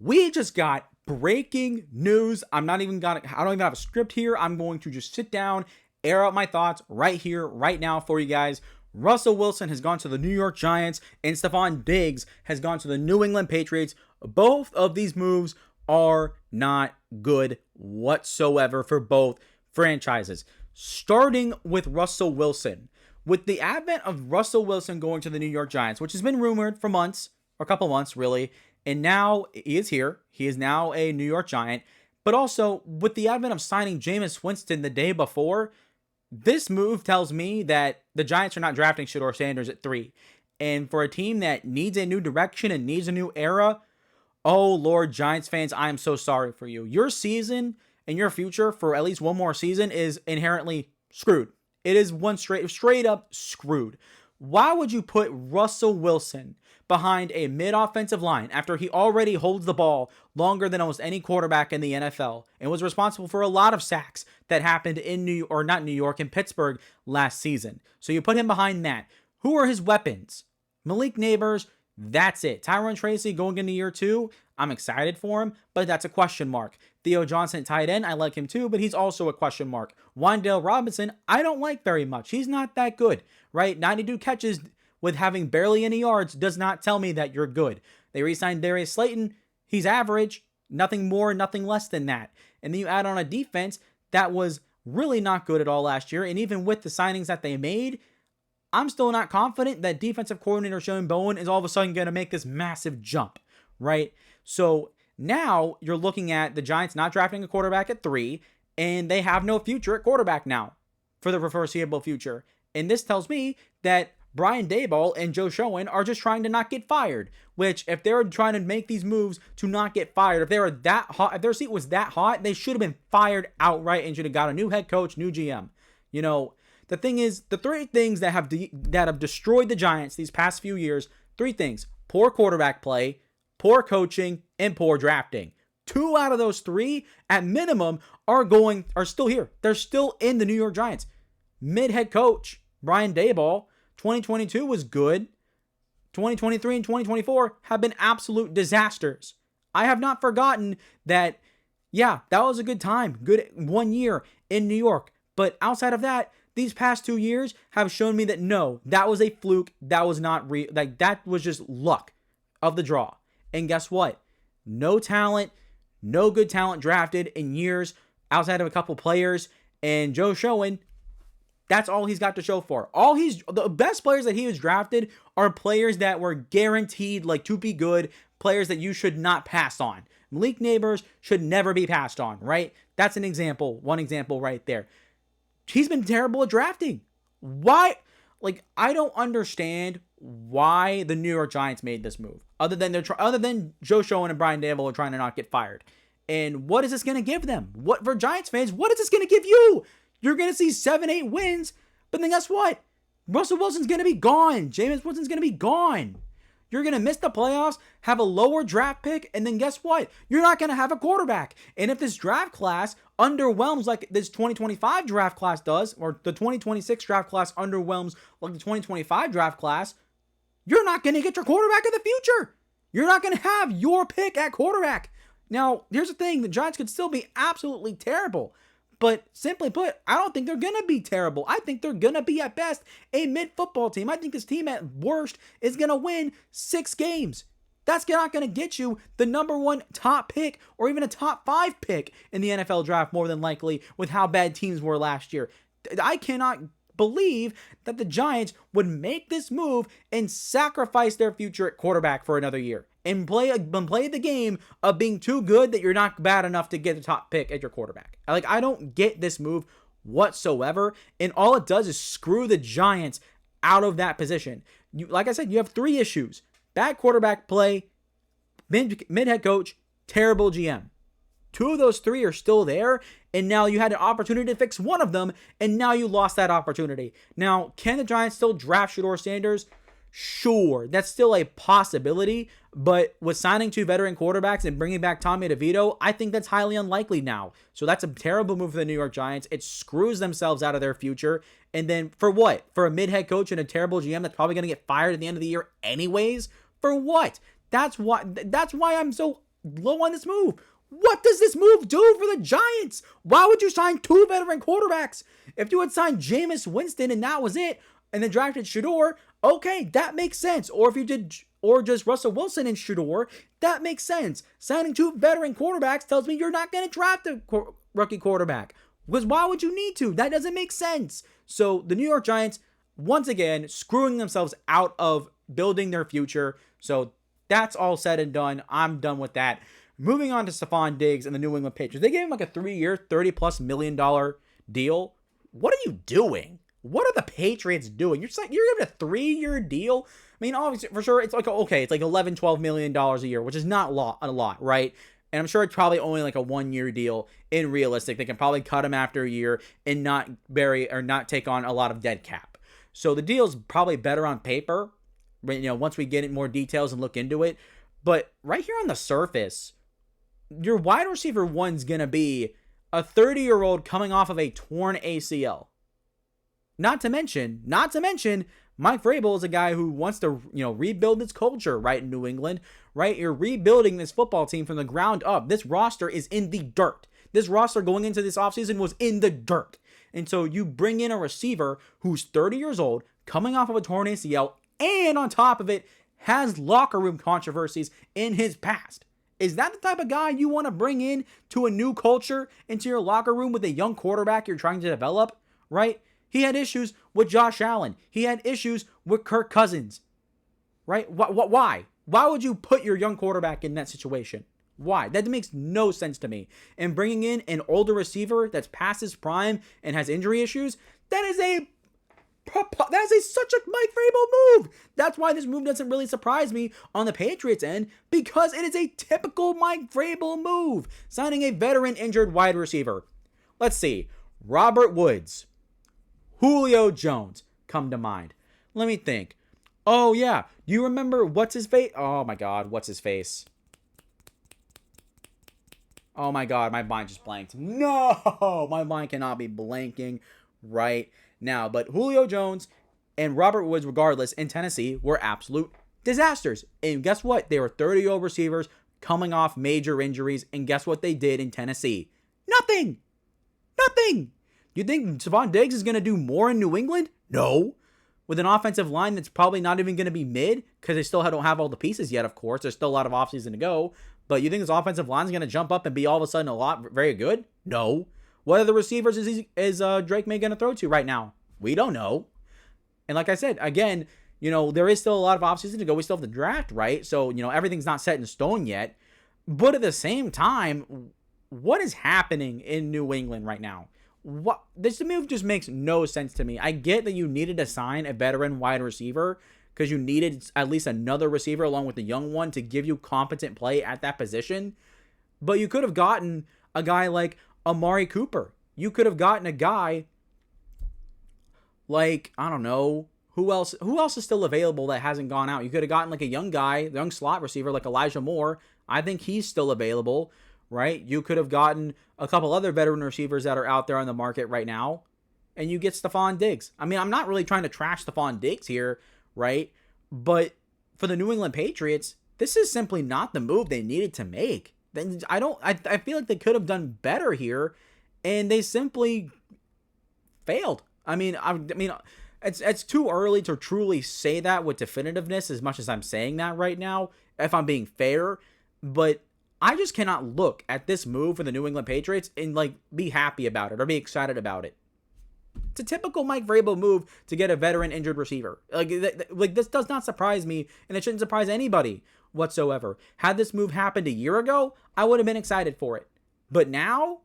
We just got breaking news. I don't even have a script here. I'm going to just sit down, air out my thoughts right here, right now for you guys. Russell Wilson has gone to the New York Giants and Stefon Diggs has gone to the New England Patriots. Both of these moves are not good whatsoever for both franchises. Starting with Russell Wilson. With the advent of Russell Wilson going to the New York Giants, which has been rumored for months, or a couple months really, and now he is here. He is now a New York Giant. But also, with the advent of signing Jameis Winston the day before, this move tells me that the Giants are not drafting Shedeur Sanders at 3. And for a team that needs a new direction and needs a new era, oh Lord, Giants fans, I am so sorry for you. Your season and your future for at least one more season is inherently screwed. It is one straight up screwed. Why would you put Russell Wilson behind a mid-offensive line after he already holds the ball longer than almost any quarterback in the NFL and was responsible for a lot of sacks that happened in in Pittsburgh last season? So you put him behind that. Who are his weapons? Malik Neighbors, that's it. Tyron Tracy going into year 2, I'm excited for him, but that's a question mark. Theo Johnson, tight end, I like him too, but he's also a question mark. Wan'Dale Robinson, I don't like very much. He's not that good, right? 92 catches with having barely any yards does not tell me that you're good. They re-signed Darius Slayton. He's average, nothing more, nothing less than that. And then you add on a defense that was really not good at all last year, and even with the signings that they made, I'm still not confident that defensive coordinator Sean Bowen is all of a sudden going to make this massive jump, right? So now you're looking at the Giants not drafting a quarterback at 3, and they have no future at quarterback now for the foreseeable future. And this tells me that Brian Daboll and Joe Schoen are just trying to not get fired, which if they're trying to make these moves to not get fired, if they were that hot, if their seat was that hot, they should have been fired outright and should have got a new head coach, new GM. You know, the thing is, the 3 things that have destroyed the Giants these past few years, 3 things: poor quarterback play, poor coaching, and poor drafting. 2 out of those 3, at minimum, are still here. They're still in the New York Giants. Mid-head coach, Brian Daboll, 2022 was good. 2023 and 2024 have been absolute disasters. I have not forgotten that, yeah, that was a good time. Good 1 year in New York. But outside of that, these past 2 years have shown me that no, that was a fluke. That was not real. Like, that was just luck of the draw. And guess what? No talent, no good talent drafted in years outside of a couple players. And Joe Schoen, that's all he's got to show for. The best players that he has drafted are players that were guaranteed to be good, players that you should not pass on. Malik Neighbors should never be passed on, right? That's one example right there. He's been terrible at drafting. Why? I don't understand why the New York Giants made this move. Other than Joe Schoen and Brian Daboll are trying to not get fired. And what is this going to give them? What for Giants fans? What is this going to give you? You're going to see 7-8 wins, but then guess what? Russell Wilson's going to be gone. Jameis Winston's going to be gone. You're going to miss the playoffs, have a lower draft pick, and then guess what? You're not going to have a quarterback. And if this draft class underwhelms like this 2025 draft class does, or the 2026 draft class underwhelms like the 2025 draft class, you're not going to get your quarterback of the future. You're not going to have your pick at quarterback. Now, here's the thing. The Giants could still be absolutely terrible. But simply put, I don't think they're going to be terrible. I think they're going to be, at best, a mid-football team. I think this team, at worst, is going to win 6 games. That's not going to get you the number 1 top pick or even a top 5 pick in the NFL draft, more than likely, with how bad teams were last year. I cannot believe that the Giants would make this move and sacrifice their future at quarterback for another year and play the game of being too good that you're not bad enough to get the top pick at your quarterback. I don't get this move whatsoever, and all it does is screw the Giants out of that position. Like I said, you have 3 issues: bad quarterback play, mid-head coach, terrible GM. 2 of those 3 are still there, and now you had an opportunity to fix one of them, and now you lost that opportunity. Now, can the Giants still draft Shedeur Sanders? Sure, that's still a possibility, but with signing 2 veteran quarterbacks and bringing back Tommy DeVito, I think that's highly unlikely now. So that's a terrible move for the New York Giants. It screws themselves out of their future. And then for what? For a mid-head coach and a terrible GM that's probably going to get fired at the end of the year anyways? For what? That's why I'm so low on this move. What does this move do for the Giants? Why would you sign 2 veteran quarterbacks? If you had signed Jameis Winston and that was it, and then drafted Shedeur, okay, that makes sense. Or if you did, or just Russell Wilson and Shedeur, that makes sense. Signing 2 veteran quarterbacks tells me you're not going to draft a rookie quarterback. Because why would you need to? That doesn't make sense. So the New York Giants, once again, screwing themselves out of building their future. So that's all said and done. I'm done with that. Moving on to Stefon Diggs and the New England Patriots. They gave him like a 3-year, $30+ million deal. What are you doing? What are the Patriots doing? You're giving a 3-year deal? I mean, obviously, for sure, it's like, okay, it's like $11-12 million a year, which is not a lot, right? And I'm sure it's probably only like a 1-year deal in realistic. They can probably cut him after a year and not take on a lot of dead cap. So the deal's probably better on paper, once we get in more details and look into it. But right here on the surface, your wide receiver one's going to be a 30-year-old coming off of a torn ACL. Not to mention, Mike Vrabel is a guy who wants to, rebuild his culture right in New England, right? You're rebuilding this football team from the ground up. This roster is in the dirt. This roster going into this offseason was in the dirt. And so you bring in a receiver who's 30 years old, coming off of a torn ACL, and on top of it, has locker room controversies in his past. Is that the type of guy you want to bring in to a new culture into your locker room with a young quarterback you're trying to develop, right? He had issues with Josh Allen. He had issues with Kirk Cousins, right? Why? Why would you put your young quarterback in that situation? Why? That makes no sense to me. And bringing in an older receiver that's past his prime and has injury issues, that is such a Mike Vrabel move. That's why this move doesn't really surprise me on the Patriots end, because it is a typical Mike Vrabel move, signing a veteran injured wide receiver. Let's see. Robert Woods, Julio Jones come to mind. Let me think. Oh yeah, do you remember what's his face? Oh my God, what's his face? Oh my God, my mind just blanked. No, my mind cannot be blanking right now. But Julio Jones and Robert Woods, regardless, in Tennessee, were absolute disasters. And guess what? They were 30-year-old receivers coming off major injuries. And guess what they did in Tennessee? Nothing. You think Stefon Diggs is going to do more in New England? No. With an offensive line that's probably not even going to be mid, because they still don't have all the pieces yet, of course. There's still a lot of offseason to go. But you think this offensive line is going to jump up and be all of a sudden very good? No. What are the receivers is Drake May going to throw to right now? We don't know. And like I said, again, there is still a lot of offseason to go. We still have the draft, right? So, everything's not set in stone yet. But at the same time, what is happening in New England right now? This move just makes no sense to me. I get that you needed to sign a veteran wide receiver because you needed at least another receiver along with the young one to give you competent play at that position. But you could have gotten a guy like Amari Cooper. You could have gotten a guy like, I don't know, who else is still available that hasn't gone out? You could have gotten like a young slot receiver like Elijah Moore. I think he's still available, right? You could have gotten a couple other veteran receivers that are out there on the market right now, and you get Stefon Diggs. I mean, I'm not really trying to trash Stefon Diggs here, right? But for the New England Patriots, this is simply not the move they needed to make. I feel like they could have done better here, and they simply failed. I mean, it's too early to truly say that with definitiveness as much as I'm saying that right now, if I'm being fair. But I just cannot look at this move for the New England Patriots and be happy about it or be excited about it. It's a typical Mike Vrabel move to get a veteran injured receiver. This does not surprise me, and it shouldn't surprise anybody whatsoever. Had this move happened a year ago, I would have been excited for it. But now,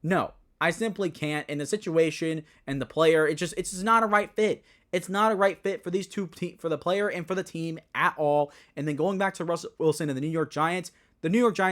no. I simply can't. In the situation and the player, it's just not a right fit. It's not a right fit for these for the player and for the team at all. And then going back to Russell Wilson and the New York Giants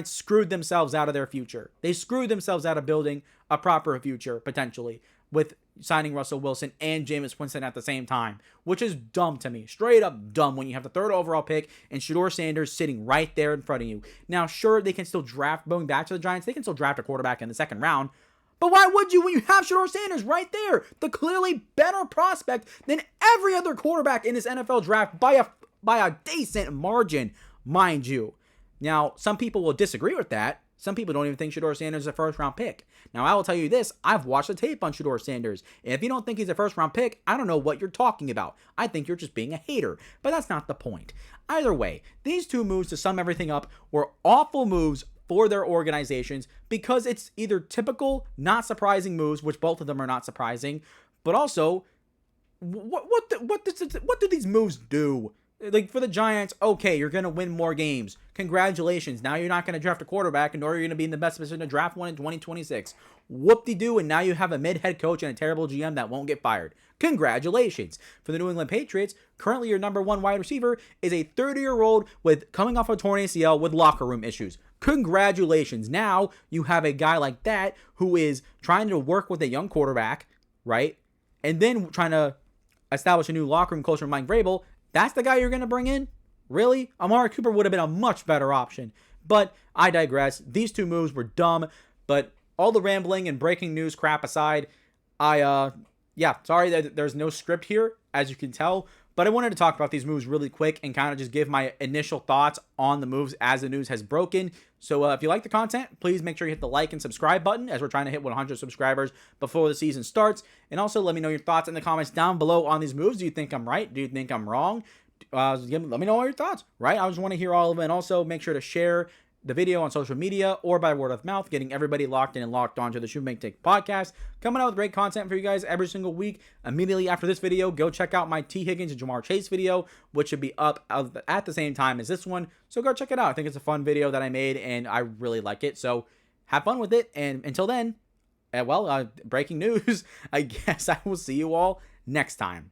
screwed themselves out of their future. They screwed themselves out of building a proper future, potentially, with signing Russell Wilson and Jameis Winston at the same time, which is dumb to me. Straight up dumb when you have the 3rd overall pick and Shedeur Sanders sitting right there in front of you. Now, sure, they can still draft, going back to the Giants, they can still draft a quarterback in the 2nd round, but why would you when you have Shedeur Sanders right there, the clearly better prospect than every other quarterback in this NFL draft by a decent margin, mind you? Now, some people will disagree with that. Some people don't even think Shedeur Sanders is a first-round pick. Now, I will tell you this. I've watched the tape on Shedeur Sanders. And if you don't think he's a first-round pick, I don't know what you're talking about. I think you're just being a hater. But that's not the point. Either way, these two moves, to sum everything up, were awful moves for their organizations because it's either typical, not surprising moves, which both of them are not surprising, but also, what do these moves do? Like, for the Giants, okay, you're going to win more games. Congratulations. Now you're not going to draft a quarterback, and nor are you going to be in the best position to draft one in 2026. Whoop-de-doo, and now you have a mid-head coach and a terrible GM that won't get fired. Congratulations. For the New England Patriots, currently your number one wide receiver is a 30-year-old with coming off a torn ACL with locker room issues. Congratulations. Now you have a guy like that who is trying to work with a young quarterback, right? And then trying to establish a new locker room culture with Mike Vrabel. That's the guy you're going to bring in? Really? Amari Cooper would have been a much better option. But I digress. These two moves were dumb. But all the rambling and breaking news crap aside, sorry that there's no script here, as you can tell. But I wanted to talk about these moves really quick and kind of just give my initial thoughts on the moves as the news has broken. So if you like the content, please make sure you hit the like and subscribe button, as we're trying to hit 100 subscribers before the season starts. And also let me know your thoughts in the comments down below on these moves. Do you think I'm right? Do you think I'm wrong? Let me know all your thoughts, right? I just want to hear all of it. And also make sure to share the video on social media or by word of mouth, getting everybody locked in and locked onto the Shoot Make Take podcast. Coming out with great content for you guys every single week. Immediately after this video, go check out my T. Higgins and Jamar Chase video, which should be up at the same time as this one. So go check it out. I think it's a fun video that I made, and I really like it. So have fun with it. And until then, breaking news, I guess I will see you all next time.